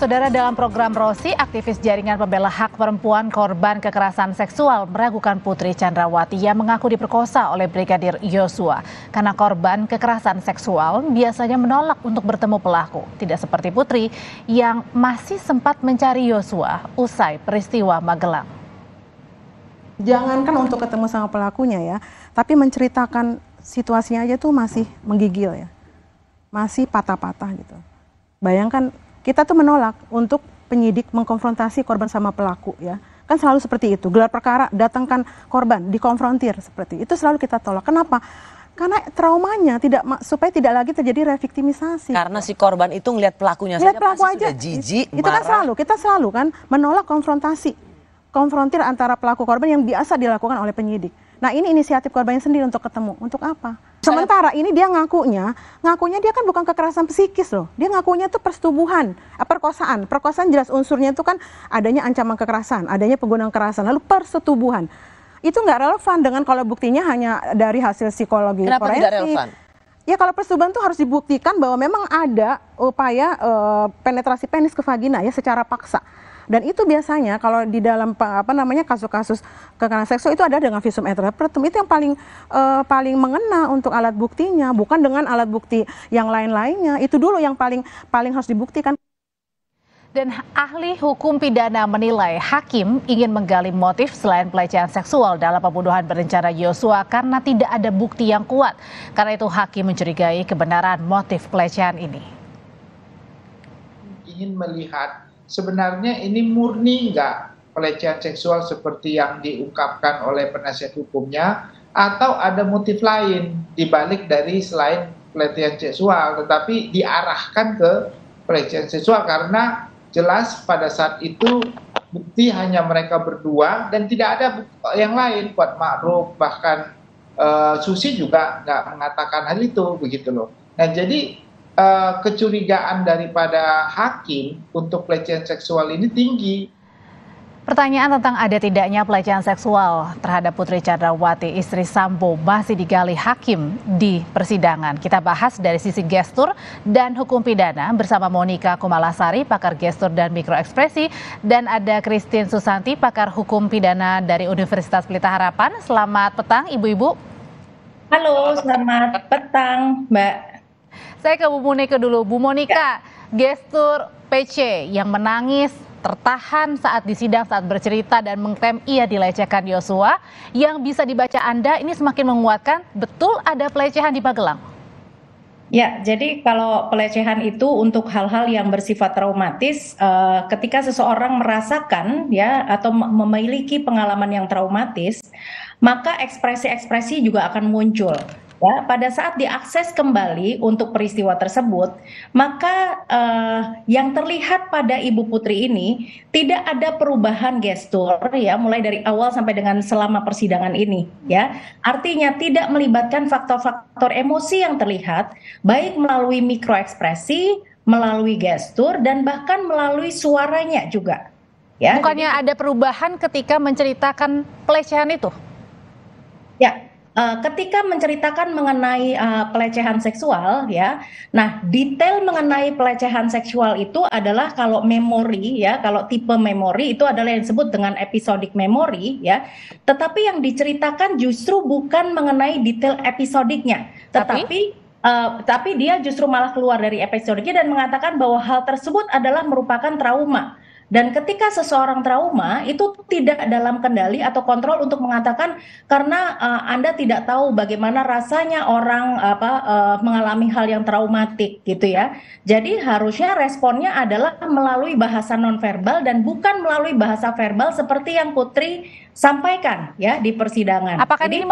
Saudara, dalam program Rosi, aktivis jaringan pembela hak perempuan korban kekerasan seksual meragukan Putri Chandrawati yang mengaku diperkosa oleh Brigadir Yosua. Karena korban kekerasan seksual biasanya menolak untuk bertemu pelaku. Tidak seperti Putri yang masih sempat mencari Yosua usai peristiwa Magelang. Jangankan untuk ketemu sama pelakunya ya, tapi menceritakan situasinya aja tuh masih menggigil ya. Masih patah-patah gitu. Bayangkan kita tuh menolak untuk penyidik mengkonfrontasi korban sama pelaku ya. Kan selalu seperti itu, gelar perkara, datangkan korban, dikonfrontir seperti itu selalu kita tolak. Kenapa? Karena traumanya supaya tidak lagi terjadi reviktimisasi. Karena si korban itu ngelihat pelakunya saja pasti sudah jijik, itu kan kita selalu kan menolak konfrontir antara pelaku korban yang biasa dilakukan oleh penyidik. Nah, ini inisiatif korbannya sendiri untuk ketemu. Untuk apa? Sementara ini dia ngakunya dia kan bukan kekerasan psikis loh. Dia ngakunya tuh persetubuhan, perkosaan. Perkosaan jelas unsurnya itu kan adanya ancaman kekerasan, adanya penggunaan kekerasan, lalu persetubuhan. Itu nggak relevan dengan kalau buktinya hanya dari hasil psikologi forensik. Kenapa tidak relevan? Ya kalau persetubuhan itu harus dibuktikan bahwa memang ada upaya penetrasi penis ke vagina ya secara paksa. Dan itu biasanya kalau di dalam kasus-kasus kekerasan seksual itu ada dengan visum et repertum, itu yang paling mengena untuk alat buktinya, bukan dengan alat bukti yang lain-lainnya. Itu dulu yang paling harus dibuktikan. Dan ahli hukum pidana menilai hakim ingin menggali motif selain pelecehan seksual dalam pembunuhan berencana Yosua karena tidak ada bukti yang kuat. Karena itu hakim mencurigai kebenaran motif pelecehan ini. Ingin melihat sebenarnya ini murni nggak pelecehan seksual seperti yang diungkapkan oleh penasihat hukumnya, atau ada motif lain dibalik dari selain pelecehan seksual tetapi diarahkan ke pelecehan seksual, karena jelas pada saat itu bukti hanya mereka berdua dan tidak ada bukti yang lain. Kuat Ma'ruf bahkan Susi juga nggak mengatakan hal itu, begitu loh. Nah, jadi kecurigaan daripada hakim untuk pelecehan seksual ini tinggi. Pertanyaan tentang ada tidaknya pelecehan seksual terhadap Putri Chandrawati, istri Sambo, masih digali hakim di persidangan. Kita bahas dari sisi gestur dan hukum pidana bersama Monica Kumalasari, pakar gestur dan mikroekspresi, dan ada Christine Susanti, pakar hukum pidana dari Universitas Pelita Harapan. Selamat petang, ibu-ibu. Halo, selamat petang, Mbak. Saya ke Bu Monica dulu. Bu Monica, gestur PC yang menangis, tertahan saat di sidang saat bercerita dan mengklaim ia dilecehkan Yosua, yang bisa dibaca Anda ini semakin menguatkan betul ada pelecehan di Magelang. Ya, jadi kalau pelecehan itu untuk hal-hal yang bersifat traumatis, ketika seseorang merasakan ya atau memiliki pengalaman yang traumatis, maka ekspresi-ekspresi juga akan muncul. Ya, pada saat diakses kembali untuk peristiwa tersebut, maka yang terlihat pada Ibu Putri ini tidak ada perubahan gestur ya, mulai dari awal sampai dengan selama persidangan ini ya. Artinya tidak melibatkan faktor-faktor emosi yang terlihat baik melalui mikroekspresi, melalui gestur dan bahkan melalui suaranya juga. Ya. Bukannya ada perubahan ketika menceritakan pelecehan itu? Ya. Ketika menceritakan mengenai pelecehan seksual ya, nah detail mengenai pelecehan seksual itu adalah kalau memori ya, kalau tipe memori itu adalah yang disebut dengan episodic memory ya, tetapi yang diceritakan justru bukan mengenai detail episodiknya, tapi dia justru malah keluar dari episodiknya dan mengatakan bahwa hal tersebut adalah merupakan trauma. Dan ketika seseorang trauma itu tidak dalam kendali atau kontrol untuk mengatakan karena Anda tidak tahu bagaimana rasanya orang mengalami hal yang traumatik gitu ya. Jadi harusnya responnya adalah melalui bahasa nonverbal dan bukan melalui bahasa verbal seperti yang Putri sampaikan ya di persidangan. Apakah ini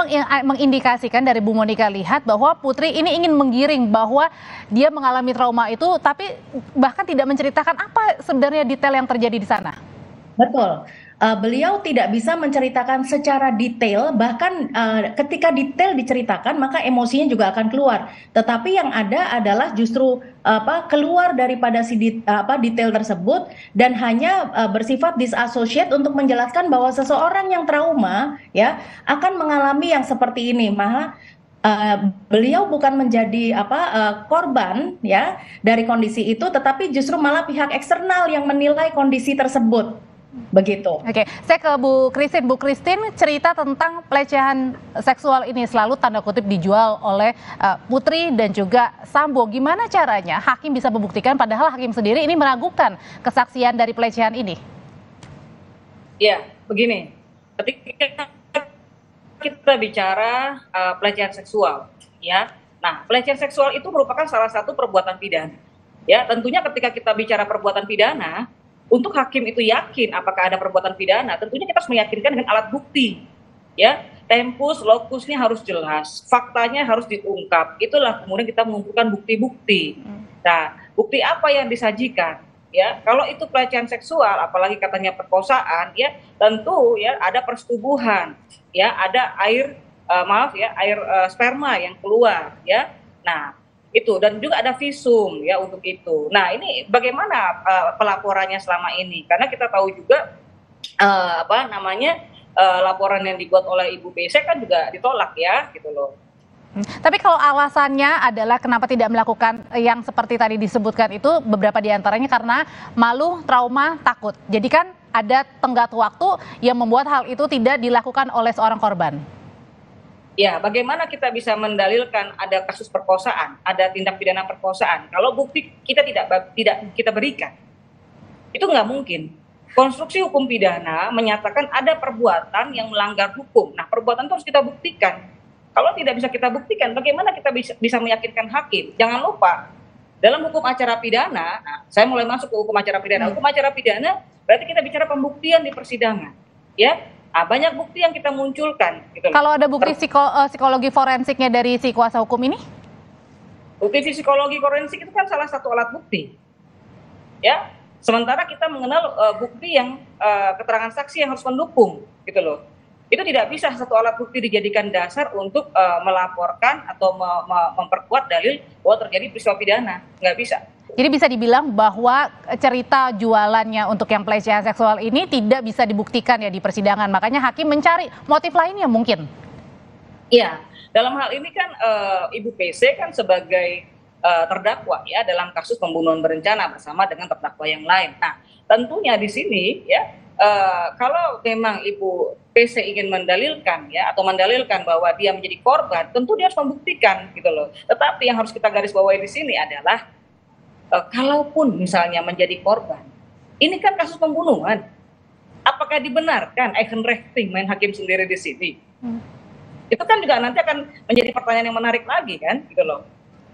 mengindikasikan dari Bu Monica lihat bahwa Putri ini ingin menggiring bahwa dia mengalami trauma itu tapi bahkan tidak menceritakan apa sebenarnya detail yang terjadi di sana? Betul. Beliau tidak bisa menceritakan secara detail, bahkan ketika detail diceritakan maka emosinya juga akan keluar. Tetapi yang ada adalah justru keluar daripada detail tersebut dan hanya bersifat disassociate untuk menjelaskan bahwa seseorang yang trauma ya akan mengalami yang seperti ini. beliau bukan menjadi korban ya dari kondisi itu, tetapi justru malah pihak eksternal yang menilai kondisi tersebut. Begitu. Oke, saya ke Bu Christine. Bu Christine, cerita tentang pelecehan seksual ini selalu tanda kutip dijual oleh Putri dan juga Sambo. Gimana caranya hakim bisa membuktikan padahal hakim sendiri ini meragukan kesaksian dari pelecehan ini? Ya, begini. Ketika kita bicara pelecehan seksual, ya. Nah, pelecehan seksual itu merupakan salah satu perbuatan pidana. Ya, tentunya ketika kita bicara perbuatan pidana, untuk hakim itu yakin apakah ada perbuatan pidana, tentunya kita harus meyakinkan dengan alat bukti. Ya, tempus lokusnya harus jelas, faktanya harus diungkap. Itulah kemudian kita mengumpulkan bukti-bukti. Nah, bukti apa yang disajikan? Ya, kalau itu pelecehan seksual, apalagi katanya perkosaan, ya tentu ya ada persetubuhan, ya ada air air sperma yang keluar, ya. Nah, itu dan juga ada visum ya untuk itu. Nah, ini bagaimana pelaporannya selama ini? Karena kita tahu juga laporan yang dibuat oleh Ibu PC kan juga ditolak ya, gitu loh. Tapi kalau alasannya adalah kenapa tidak melakukan yang seperti tadi disebutkan itu, beberapa diantaranya karena malu, trauma, takut. Jadi kan ada tenggat waktu yang membuat hal itu tidak dilakukan oleh seorang korban. Ya, bagaimana kita bisa mendalilkan ada kasus perkosaan, ada tindak pidana perkosaan, kalau bukti kita tidak kita berikan? Itu nggak mungkin. Konstruksi hukum pidana menyatakan ada perbuatan yang melanggar hukum. Nah, perbuatan itu harus kita buktikan. Kalau tidak bisa kita buktikan, bagaimana kita bisa meyakinkan hakim? Jangan lupa, dalam hukum acara pidana, nah, saya mulai masuk ke hukum acara pidana. Hukum acara pidana berarti kita bicara pembuktian di persidangan, ya. Banyak bukti yang kita munculkan. Gitu. Kalau ada bukti psikologi forensiknya dari si kuasa hukum ini? Bukti psikologi forensik itu kan salah satu alat bukti, ya. Sementara kita mengenal bukti yang keterangan saksi yang harus mendukung, gitu loh. Itu tidak bisa satu alat bukti dijadikan dasar untuk melaporkan atau memperkuat dalil bahwa terjadi peristiwa pidana, nggak bisa. Jadi bisa dibilang bahwa cerita jualannya untuk yang pelecehan seksual ini tidak bisa dibuktikan ya di persidangan. Makanya hakim mencari motif lainnya mungkin. Iya, dalam hal ini kan Ibu PC kan sebagai terdakwa ya dalam kasus pembunuhan berencana bersama dengan terdakwa yang lain. Nah, tentunya di sini ya kalau memang Ibu PC ingin mendalilkan ya atau mendalilkan bahwa dia menjadi korban, tentu dia harus membuktikan gitu loh. Tetapi yang harus kita garis bawahi di sini adalah kalaupun misalnya menjadi korban, ini kan kasus pembunuhan. Apakah dibenarkan Eigenrechting main hakim sendiri di sini? Itu kan juga nanti akan menjadi pertanyaan yang menarik lagi kan, gitu loh.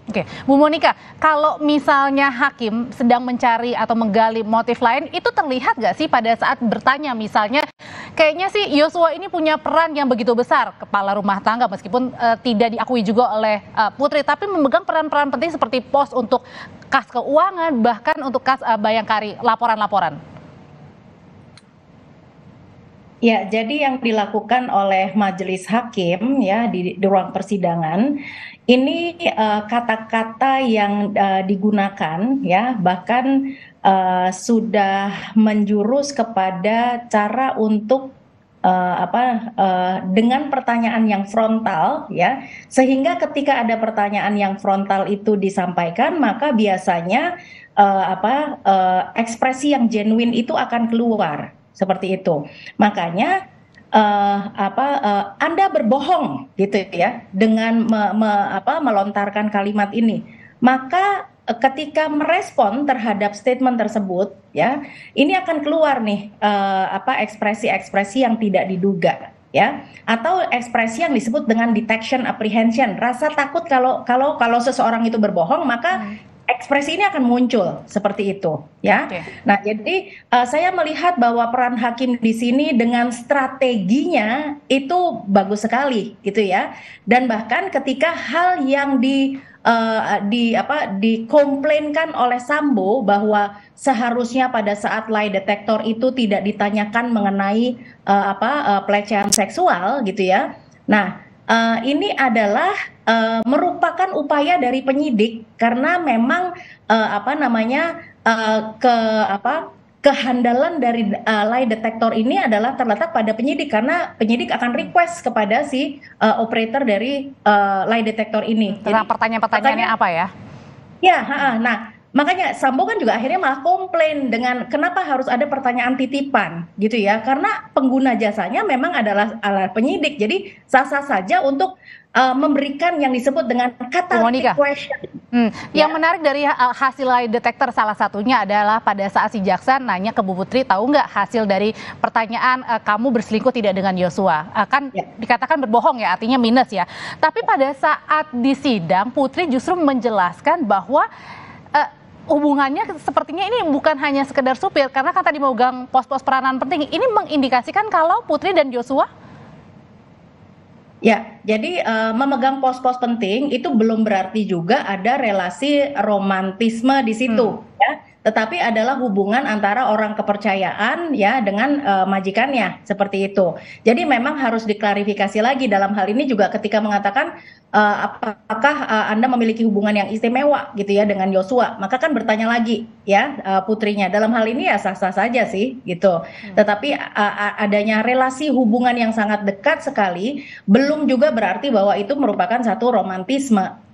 Oke, Bu Monika, kalau misalnya hakim sedang mencari atau menggali motif lain, itu terlihat nggak sih pada saat bertanya misalnya, kayaknya sih Yosua ini punya peran yang begitu besar, kepala rumah tangga meskipun tidak diakui juga oleh Putri, tapi memegang peran-peran penting seperti pos untuk kas keuangan, bahkan untuk kas Bayangkari, laporan-laporan. Ya, jadi yang dilakukan oleh majelis hakim ya di ruang persidangan ini kata-kata yang digunakan ya bahkan sudah menjurus kepada cara untuk dengan pertanyaan yang frontal ya sehingga ketika ada pertanyaan yang frontal itu disampaikan maka biasanya ekspresi yang genuine itu akan keluar. Seperti itu. Makanya Anda berbohong gitu ya dengan melontarkan kalimat ini. Maka ketika merespon terhadap statement tersebut ya, ini akan keluar nih ekspresi-ekspresi yang tidak diduga ya atau ekspresi yang disebut dengan detection apprehension, rasa takut kalau seseorang itu berbohong maka ekspresi ini akan muncul seperti itu ya. Okay. Nah, jadi saya melihat bahwa peran hakim di sini dengan strateginya itu bagus sekali gitu ya. Dan bahkan ketika hal yang dikomplainkan oleh Sambo bahwa seharusnya pada saat lie detector itu tidak ditanyakan mengenai pelecehan seksual gitu ya. Nah, ini adalah merupakan upaya dari penyidik karena memang kehandalan dari lie detector ini adalah terletak pada penyidik, karena penyidik akan request kepada si operator dari lie detector ini. Tentang pertanyaan-pertanyaannya apa ya? Ya, nah makanya Sambo kan juga akhirnya malah komplain dengan kenapa harus ada pertanyaan titipan gitu ya, karena pengguna jasanya memang adalah penyidik, jadi sah-sah saja untuk memberikan yang disebut dengan catalytic question. Yang menarik dari hasil lie detector salah satunya adalah pada saat si jaksa nanya ke Bu Putri, tahu nggak hasil dari pertanyaan kamu berselingkuh tidak dengan Yosua, kan dikatakan berbohong ya, artinya minus ya. Tapi pada saat di sidang Putri justru menjelaskan bahwa hubungannya sepertinya ini bukan hanya sekedar supir, karena kan tadi memegang pos-pos peranan penting. Ini mengindikasikan kalau Putri dan Yosua. Ya, jadi memegang pos-pos penting itu belum berarti juga ada relasi romantisme di situ, ya. Tetapi adalah hubungan antara orang kepercayaan ya dengan majikannya, seperti itu. Jadi memang harus diklarifikasi lagi dalam hal ini juga ketika mengatakan apakah Anda memiliki hubungan yang istimewa gitu ya dengan Yosua, maka kan bertanya lagi ya putrinya. Dalam hal ini ya sah-sah saja sih gitu. Tetapi adanya relasi hubungan yang sangat dekat sekali belum juga berarti bahwa itu merupakan satu romantisme.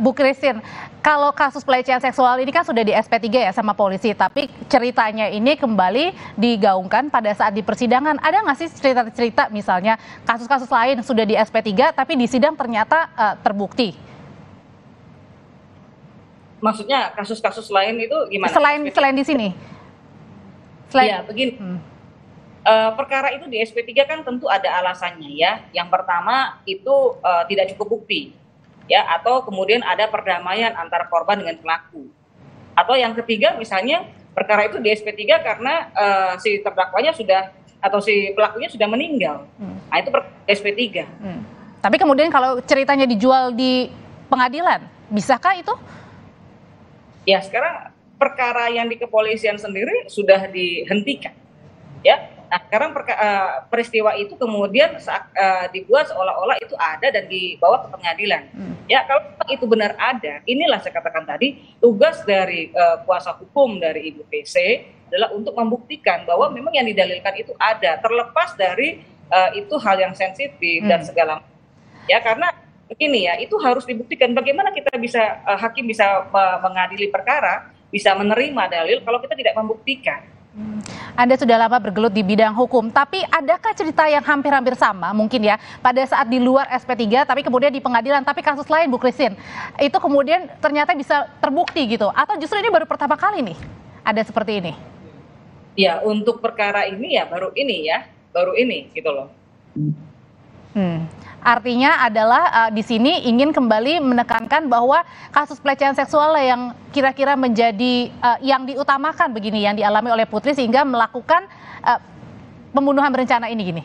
Bu Christine, kalau kasus pelecehan seksual ini kan sudah di SP3 ya sama polisi, tapi ceritanya ini kembali digaungkan pada saat di persidangan. Ada nggak sih cerita-cerita misalnya kasus-kasus lain sudah di SP3 tapi di sidang ternyata terbukti? Maksudnya kasus-kasus lain itu gimana? Selain di sini? Ya, begini. Perkara itu di SP3 kan tentu ada alasannya ya. Yang pertama itu tidak cukup bukti. Ya, atau kemudian ada perdamaian antara korban dengan pelaku. Atau yang ketiga misalnya perkara itu di SP3 karena si terdakwanya sudah atau si pelakunya sudah meninggal. Nah, itu SP3. Tapi kemudian kalau ceritanya dijual di pengadilan, bisakah itu? Ya, sekarang perkara yang di kepolisian sendiri sudah dihentikan. Ya. Nah, sekarang peristiwa itu kemudian dibuat seolah-olah itu ada dan dibawa ke pengadilan. Ya, kalau itu benar ada, inilah saya katakan tadi, tugas dari kuasa hukum dari Ibu PC adalah untuk membuktikan bahwa memang yang didalilkan itu ada, terlepas dari itu hal yang sensitif dan segala macam. Ya, karena begini ya, itu harus dibuktikan. Bagaimana kita bisa, hakim bisa mengadili perkara, bisa menerima dalil kalau kita tidak membuktikan. Anda sudah lama bergelut di bidang hukum, tapi adakah cerita yang hampir-hampir sama mungkin ya pada saat di luar SP3 tapi kemudian di pengadilan, tapi kasus lain Bu Christine itu kemudian ternyata bisa terbukti gitu, atau justru ini baru pertama kali nih ada seperti ini? Ya, untuk perkara ini ya baru ini gitu loh. Artinya adalah di sini ingin kembali menekankan bahwa kasus pelecehan seksual yang kira-kira menjadi yang diutamakan begini, yang dialami oleh Putri sehingga melakukan pembunuhan berencana ini gini.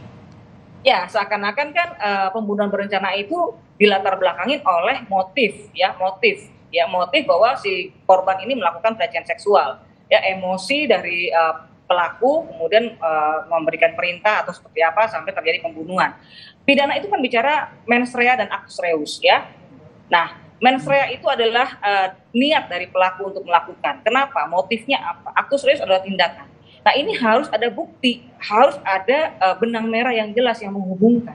Ya, seakan-akan kan pembunuhan berencana itu dilatar belakangin oleh motif bahwa si korban ini melakukan pelecehan seksual. Ya, emosi dari pelaku kemudian memberikan perintah atau seperti apa sampai terjadi pembunuhan. Pidana itu kan bicara mens rea dan actus reus ya. Nah, mens rea itu adalah niat dari pelaku untuk melakukan. Kenapa? Motifnya apa? Actus reus adalah tindakan. Nah, ini harus ada bukti, harus ada benang merah yang jelas yang menghubungkan.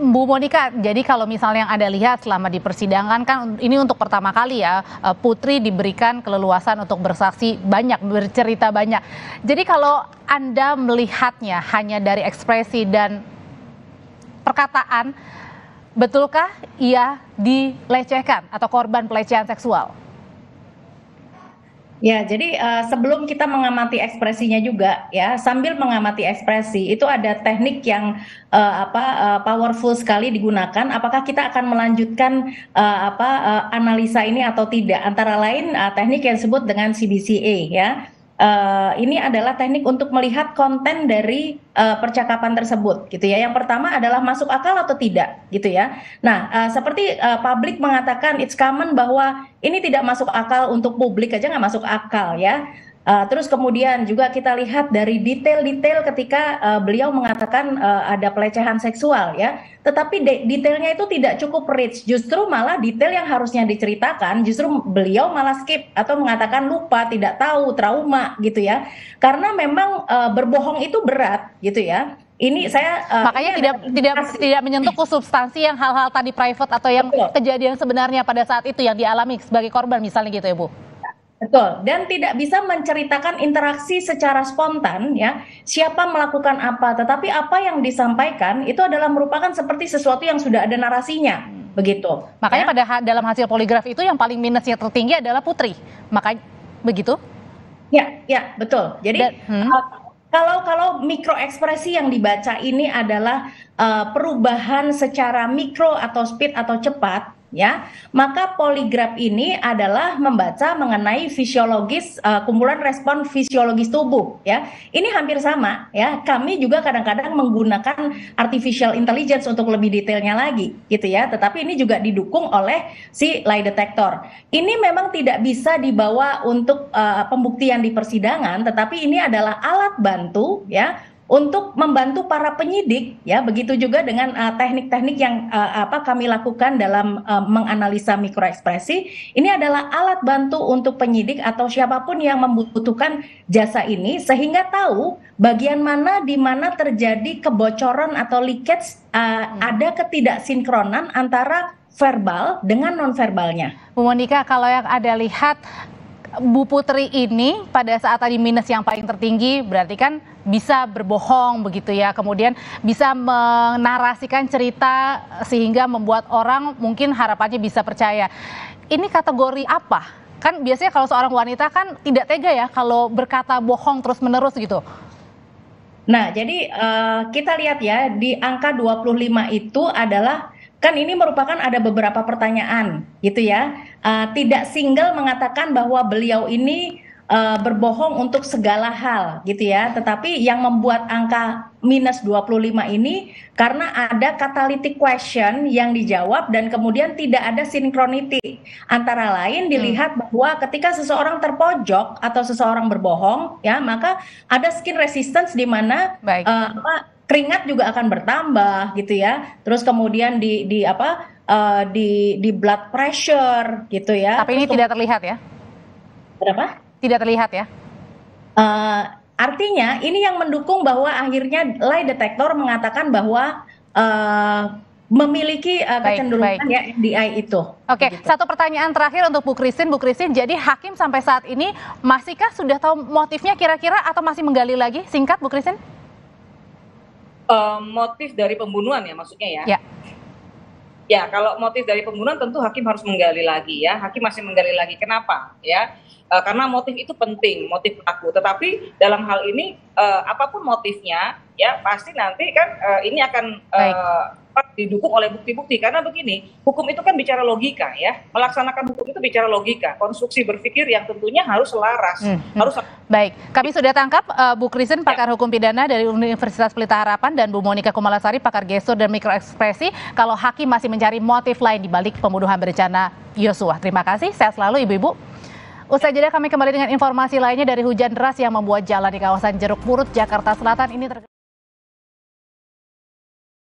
Bu Monika, jadi kalau misalnya yang Anda lihat selama di persidangan kan ini untuk pertama kali ya Putri diberikan keleluasan untuk bersaksi banyak, bercerita banyak. Jadi kalau Anda melihatnya hanya dari ekspresi dan perkataan, betulkah ia dilecehkan atau korban pelecehan seksual? Ya, jadi sebelum kita mengamati ekspresinya juga ya, sambil mengamati ekspresi itu ada teknik yang powerful sekali digunakan. Apakah kita akan melanjutkan analisa ini atau tidak? Antara lain teknik yang disebut dengan CBCA ya. Ini adalah teknik untuk melihat konten dari percakapan tersebut gitu ya. Yang pertama adalah masuk akal atau tidak gitu ya. Nah, seperti publik mengatakan it's common bahwa ini tidak masuk akal, untuk publik aja nggak masuk akal ya. Terus kemudian juga kita lihat dari detail-detail ketika beliau mengatakan ada pelecehan seksual ya, tetapi detailnya itu tidak cukup rich, justru malah detail yang harusnya diceritakan justru beliau malah skip atau mengatakan lupa, tidak tahu, trauma gitu ya, karena memang berbohong itu berat gitu ya. Ini saya makanya tidak menyentuh ke substansi yang hal-hal tadi private atau yang kejadian sebenarnya pada saat itu yang dialami sebagai korban misalnya gitu ya Bu. Betul, dan tidak bisa menceritakan interaksi secara spontan ya, siapa melakukan apa, tetapi apa yang disampaikan itu adalah merupakan seperti sesuatu yang sudah ada narasinya, begitu. Makanya ya. dalam hasil poligraf itu yang paling minusnya tertinggi adalah Putri, makanya begitu? Ya, betul. Jadi kalau mikro ekspresi yang dibaca ini adalah perubahan secara mikro atau speed atau cepat, ya, maka poligraf ini adalah membaca mengenai fisiologis kumpulan respon fisiologis tubuh, ya. Ini hampir sama, ya. Kami juga kadang-kadang menggunakan artificial intelligence untuk lebih detailnya lagi, gitu ya. Tetapi ini juga didukung oleh si lie detector. Ini memang tidak bisa dibawa untuk pembuktian di persidangan, tetapi ini adalah alat bantu, ya, untuk membantu para penyidik, ya, begitu juga dengan teknik-teknik yang kami lakukan dalam menganalisa mikroekspresi. Ini adalah alat bantu untuk penyidik atau siapapun yang membutuhkan jasa ini sehingga tahu bagian mana di mana terjadi kebocoran atau leakage, ada ketidaksinkronan antara verbal dengan nonverbalnya. Bu Monika, kalau yang Ada lihat Bu Putri ini pada saat tadi minus yang paling tertinggi berarti kan bisa berbohong begitu ya, kemudian bisa menarasikan cerita sehingga membuat orang mungkin harapannya bisa percaya. Ini kategori apa? Kan biasanya kalau seorang wanita kan tidak tega ya kalau berkata bohong terus-menerus gitu. Nah, jadi kita lihat ya di angka 25 itu adalah kan ini merupakan ada beberapa pertanyaan gitu ya. Tidak single mengatakan bahwa beliau ini berbohong untuk segala hal gitu ya. Tetapi yang membuat angka minus 25 ini karena ada catalytic question yang dijawab dan kemudian tidak ada synchronity. Antara lain dilihat bahwa ketika seseorang terpojok atau seseorang berbohong ya, maka ada skin resistance di mana keringat juga akan bertambah gitu ya. Terus kemudian di blood pressure gitu ya. Tapi ini tidak terlihat ya? Berapa? Tidak terlihat ya? Artinya ini yang mendukung bahwa akhirnya lie detector mengatakan bahwa memiliki kecenderungan ya MDI itu. Oke, satu pertanyaan terakhir untuk Bu Christine. Bu Christine, jadi hakim sampai saat ini masihkah sudah tahu motifnya kira-kira atau masih menggali lagi? Singkat Bu Christine. Motif dari pembunuhan ya maksudnya ya? Ya. Ya, kalau motif dari pembunuhan tentu hakim harus menggali lagi ya. Hakim masih menggali lagi. Kenapa? Ya, karena motif itu penting, motif pelaku. Tetapi dalam hal ini apapun motifnya, ya pasti nanti kan ini akan didukung oleh bukti-bukti. Karena begini, hukum itu kan bicara logika ya. Melaksanakan hukum itu bicara logika, konstruksi berpikir yang tentunya harus selaras. Baik, kami sudah tangkap Bu Christine, pakar hukum pidana dari Universitas Pelita Harapan, dan Bu Monika Kumalasari, pakar gestur dan mikroekspresi. Kalau hakim masih mencari motif lain di balik pembunuhan berencana Yosua. Terima kasih, sehat selalu Ibu-Ibu. Usai jeda kami kembali dengan informasi lainnya dari hujan deras yang membuat jalan di kawasan Jeruk Purut, Jakarta Selatan ini